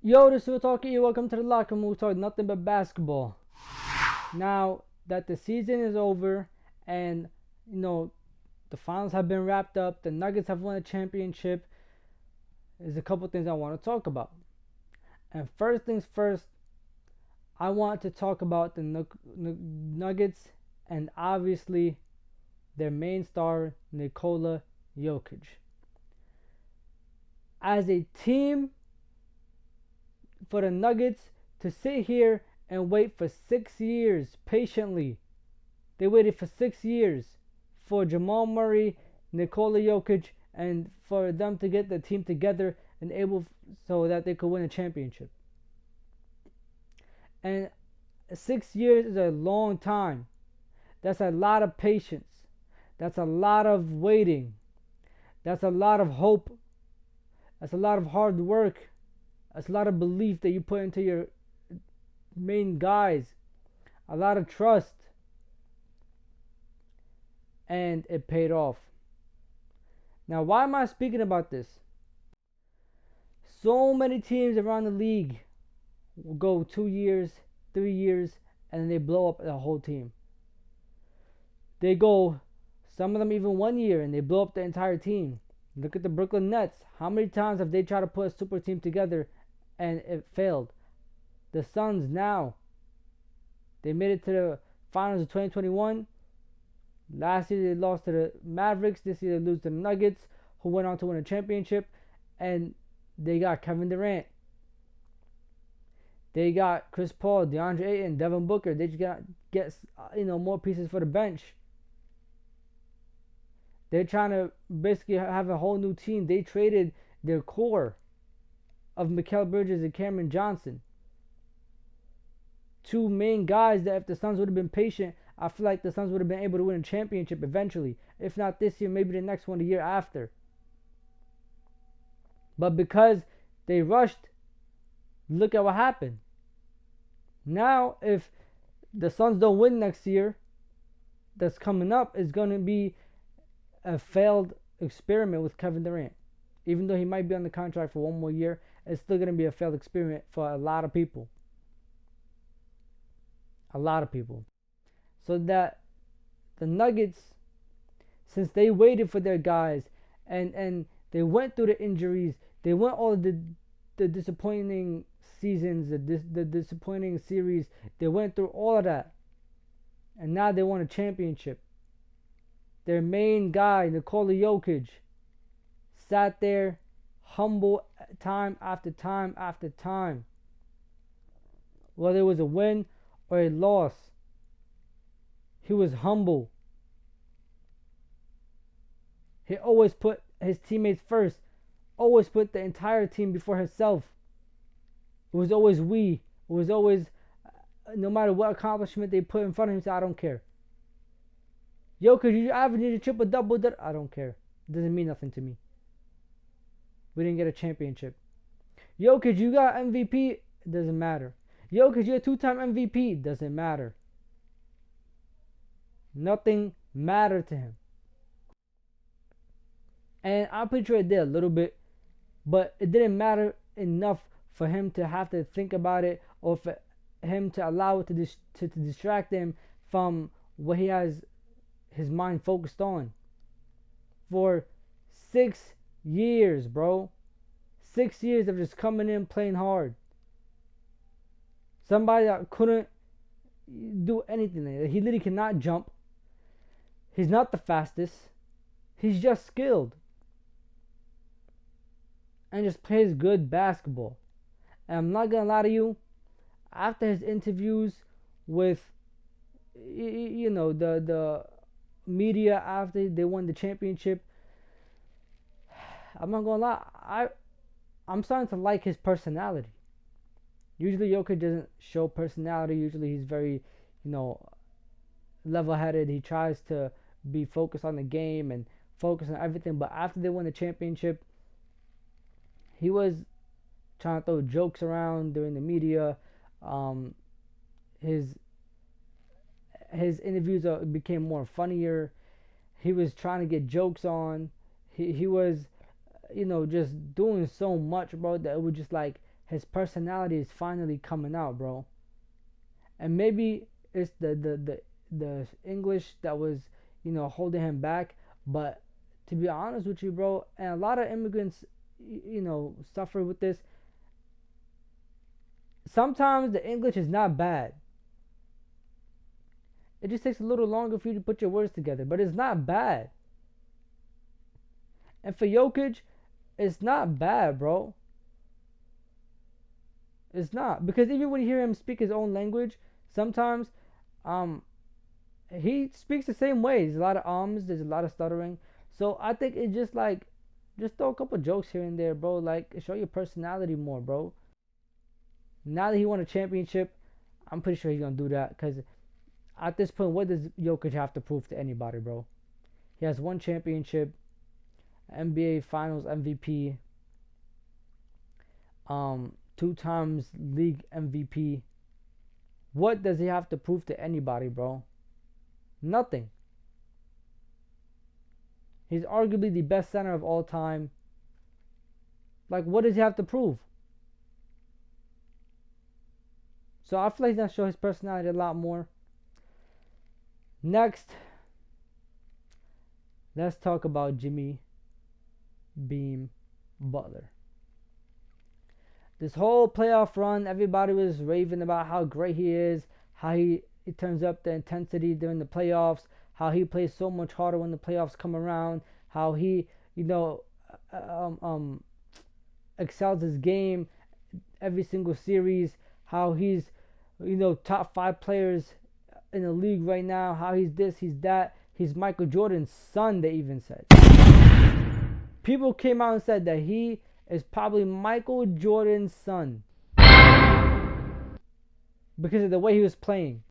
Yo, this is Will Talking you. Welcome to the locker room. We talk nothing but basketball. Now that the season is over and the finals have been wrapped up, the Nuggets have won a championship. There's a couple things I want to talk about. And first things first, I want to talk about the Nuggets and obviously their main star, Nikola Jokic. As a team, for the Nuggets to sit here and wait for 6 years patiently. They waited for 6 years for Jamal Murray, Nikola Jokic, and for them to get the team together and able so that they could win a championship. And 6 years is a long time. That's a lot of patience. That's a lot of waiting. That's a lot of hope. That's a lot of hard work. That's a lot of belief that you put into your main guys. A lot of trust. And it paid off. Now, why am I speaking about this? So many teams around the league will go 2 years, 3 years, and they blow up the whole team. They go, some of them even 1 year, and they blow up the entire team. Look at the Brooklyn Nets. How many times have they tried to put a super team together and it failed? The Suns now, they made it to the finals of 2021. Last year they lost to the Mavericks. This year they lose to the Nuggets, who went on to win a championship. And they got Kevin Durant. They got Chris Paul, DeAndre Ayton, Devin Booker. They just got get more pieces for the bench. They're trying to basically have a whole new team. They traded their core of Mikal Bridges and Cameron Johnson. Two main guys that if the Suns would have been patient, I feel like the Suns would have been able to win a championship eventually. If not this year, maybe the next one the year after. But because they rushed, look at what happened. Now, if the Suns don't win next year, that's coming up, is going to be a failed experiment with Kevin Durant. Even though he might be on the contract for 1 more year, it's still going to be a failed experiment for a lot of people. A lot of people. So that the Nuggets, since they waited for their guys and they went through the injuries, they went all of the disappointing seasons, the disappointing series, they went through all of that. And now they won a championship. Their main guy, Nikola Jokic, sat there humble time after time after time. Whether it was a win or a loss, he was humble. He always put his teammates first. Always put the entire team before himself. It was always we. It was always, no matter what accomplishment they put in front of him, he said, I don't care. Jokic, you averaged a triple-double. I don't care. It doesn't mean nothing to me. We didn't get a championship. Jokic, you got MVP. It doesn't matter. Jokic, you're a 2-time MVP. It doesn't matter. Nothing mattered to him. And I'm pretty sure it did a little bit, but it didn't matter enough for him to have to think about it, or for him to allow it to distract him from what he has his mind focused on. For 6 years, bro. 6 years of just coming in playing hard. Somebody that couldn't do anything. He literally cannot jump. He's not the fastest. He's just skilled. And just plays good basketball. And I'm not going to lie to you. After his interviews with, the media after they won the championship, I'm not going to lie. I'm starting to like his personality. Usually Jokic doesn't show personality. Usually he's very, level-headed. He tries to be focused on the game and focus on everything. But after they won the championship, he was trying to throw jokes around during the media. His interviews became more funnier. He was trying to get jokes on. He was, just doing so much, bro, that it was just like his personality is finally coming out, bro. And maybe it's the English that was, holding him back. But to be honest with you, bro, and a lot of immigrants, suffer with this. Sometimes the English is not bad. It just takes a little longer for you to put your words together, but it's not bad. And for Jokic, it's not bad, bro. It's not, because even when you hear him speak his own language, sometimes, um, he speaks the same way. There's a lot of ums, there's a lot of stuttering. So I think it's just like, just throw a couple jokes here and there, bro. Like, show your personality more, bro. Now that he won a championship, I'm pretty sure he's gonna do that. Cause at this point, what does Jokic have to prove to anybody, bro? He has one championship, NBA Finals MVP, 2 times league MVP. What does he have to prove to anybody, bro? Nothing. He's arguably the best center of all time. Like, what does he have to prove? So I feel like he's gonna show his personality a lot more. Next, let's talk about Jimmy Beam Butler. This whole playoff run, everybody was raving about how great he is, how he turns up the intensity during the playoffs, how he plays so much harder when the playoffs come around, how he, excels his game every single series, how he's, top 5 players in the league right now, how he's this, he's that, he's Michael Jordan's son, they even said. People came out and said that he is probably Michael Jordan's son because of the way he was playing.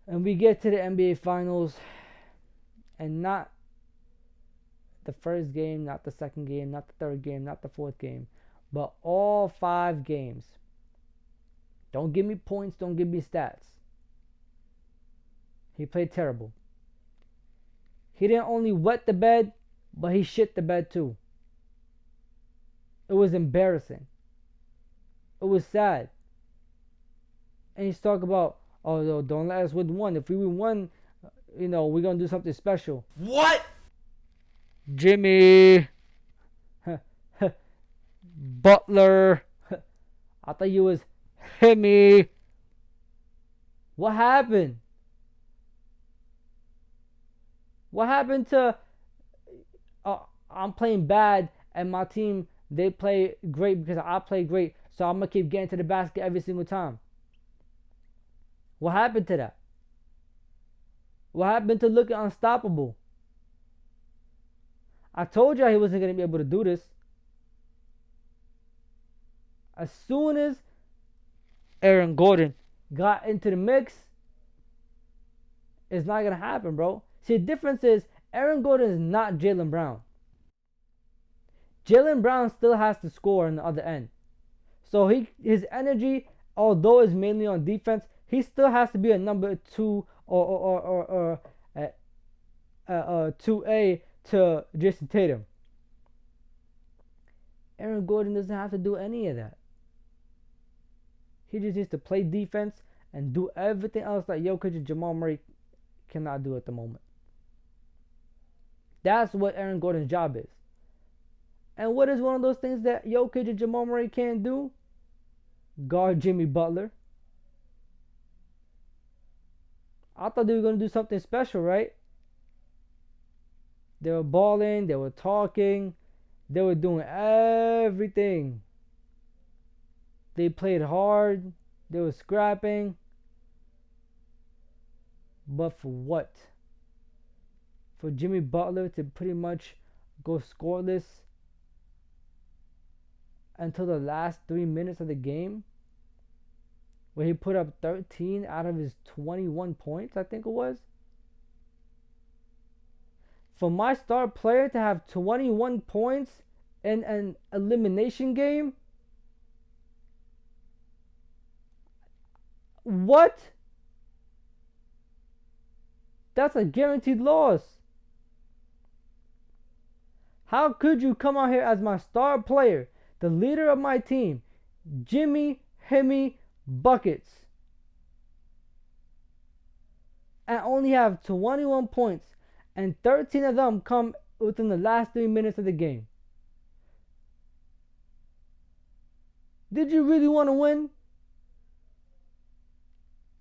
And we get to the NBA Finals, and not the first game, not the second game, not the third game, not the fourth game, but all 5 games. Don't give me points, don't give me stats. He played terrible. He didn't only wet the bed, but he shit the bed too. It was embarrassing. It was sad. And he's talking about, oh, no, don't let us win one. If we win one, we're going to do something special. What? Jimmy. Butler. I thought you was Himmy. What happened? What happened to I'm playing bad and my team, they play great because I play great, so I'm going to keep getting to the basket every single time? What happened to that? What happened to looking unstoppable? I told y'all he wasn't going to be able to do this. As soon as Aaron Gordon got into the mix, it's not going to happen, bro. See, the difference is Aaron Gordon is not Jaylen Brown. Jaylen Brown still has to score on the other end. So his energy, although it's mainly on defense, he still has to be a number 2 or 2A to Jason Tatum. Aaron Gordon doesn't have to do any of that. He just needs to play defense and do everything else that Jokic and Jamal Murray cannot do at the moment. That's what Aaron Gordon's job is. And what is one of those things that Jokic and Jamal Murray can't do? Guard Jimmy Butler. I thought they were going to do something special, right? They were balling, they were talking, they were doing everything. They played hard, they were scrapping. But for what? For Jimmy Butler to pretty much go scoreless until the last 3 minutes of the game, where he put up 13 out of his 21 points, I think it was. For my star player to have 21 points in an elimination game? What? That's a guaranteed loss. How could you come out here as my star player, the leader of my team, Jimmy Himmy Buckets, and only have 21 points, and 13 of them come within the last 3 minutes of the game. Did you really want to win?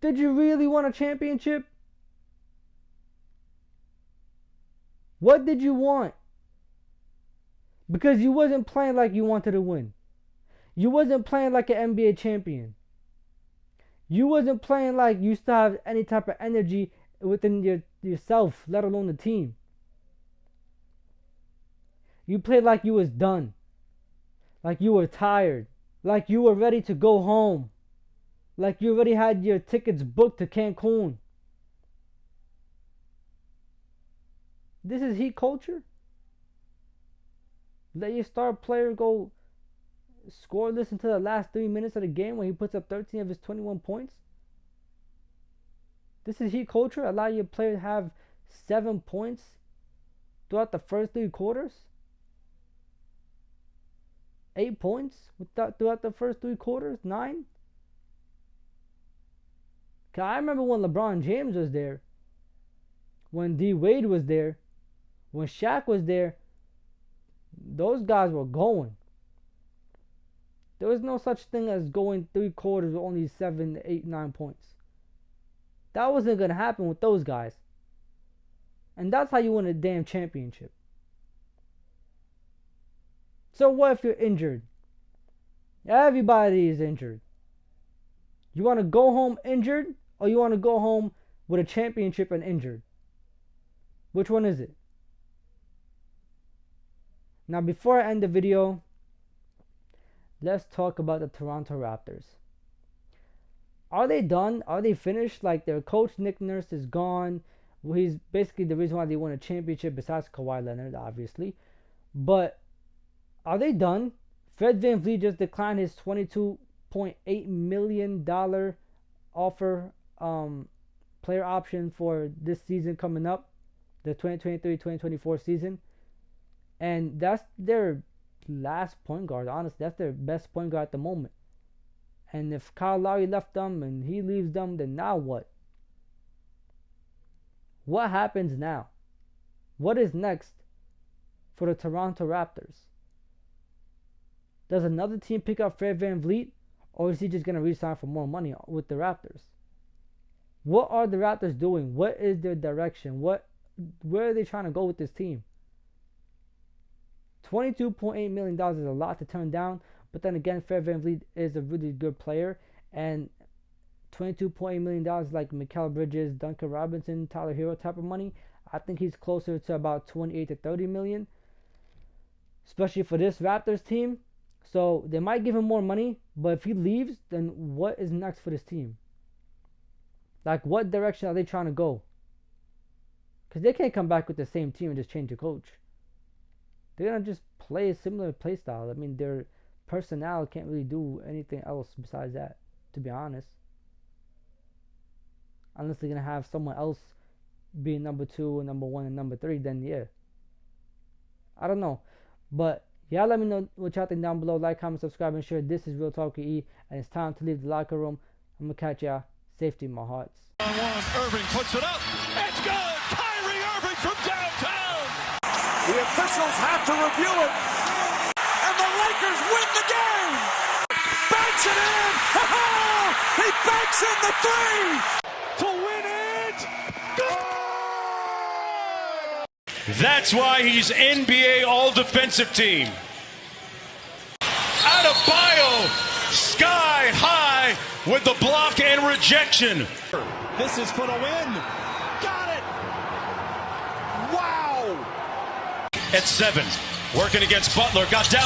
Did you really want a championship? What did you want? Because you wasn't playing like you wanted to win. You wasn't playing like an NBA champion. You wasn't playing like you still have any type of energy within yourself, let alone the team. You played like you was done. Like you were tired. Like you were ready to go home. Like you already had your tickets booked to Cancun. This is Heat culture? Let your star player go scoreless until the last 3 minutes of the game when he puts up 13 of his 21 points? This is Heat culture? Allow your player to have 7 points throughout the first 3 quarters? 8 points throughout the first 3 quarters? 9? Cause I remember when LeBron James was there, when D Wade was there, when Shaq was there, those guys were going. There was no such thing as going 3 quarters with only 7, 8, 9 points. That wasn't going to happen with those guys. And that's how you win a damn championship. So what if you're injured? Everybody is injured. You want to go home injured, or you want to go home with a championship and injured? Which one is it? Now, before I end the video, let's talk about the Toronto Raptors. Are they done? Are they finished? Like, their coach, Nick Nurse, is gone. Well, he's basically the reason why they won a championship, besides Kawhi Leonard, obviously. But are they done? Fred VanVleet just declined his $22.8 million offer player option for this season coming up, the 2023-2024 season. And that's their last point guard. Honestly, that's their best point guard at the moment. And if Kyle Lowry left them and he leaves them, then now what? What happens now? What is next for the Toronto Raptors? Does another team pick up Fred VanVleet, or is he just going to re-sign for more money with the Raptors? What are the Raptors doing? What is their direction? Where are they trying to go with this team? $22.8 million is a lot to turn down, but then again, Fred VanVleet is a really good player, and $22.8 million like Mikal Bridges, Duncan Robinson, Tyler Hero type of money, I think he's closer to about 28 to 30 million, especially for this Raptors team. So they might give him more money, but if he leaves, then what is next for this team? Like, what direction are they trying to go? Because they can't come back with the same team and just change the coach. They're going to just play a similar play style. I mean, their personnel can't really do anything else besides that, to be honest. Unless they're going to have someone else be number 2 and number 1 and number 3, then yeah. I don't know. But yeah, let me know what y'all think down below. Like, comment, subscribe, and share. This is Real Talk E, and it's time to leave the locker room. I'm going to catch y'all. Safety in my hearts. Irving puts it up. It's good. Kyrie Irving from downtown. The officials have to review it. And the Lakers win the game. Banks it in. He banks in the 3 to win it. Good. That's why he's NBA All-Defensive Team. Adebayo, sky high with the block and rejection. This is for the win. Got it. Wow. At 7, working against Butler, got down.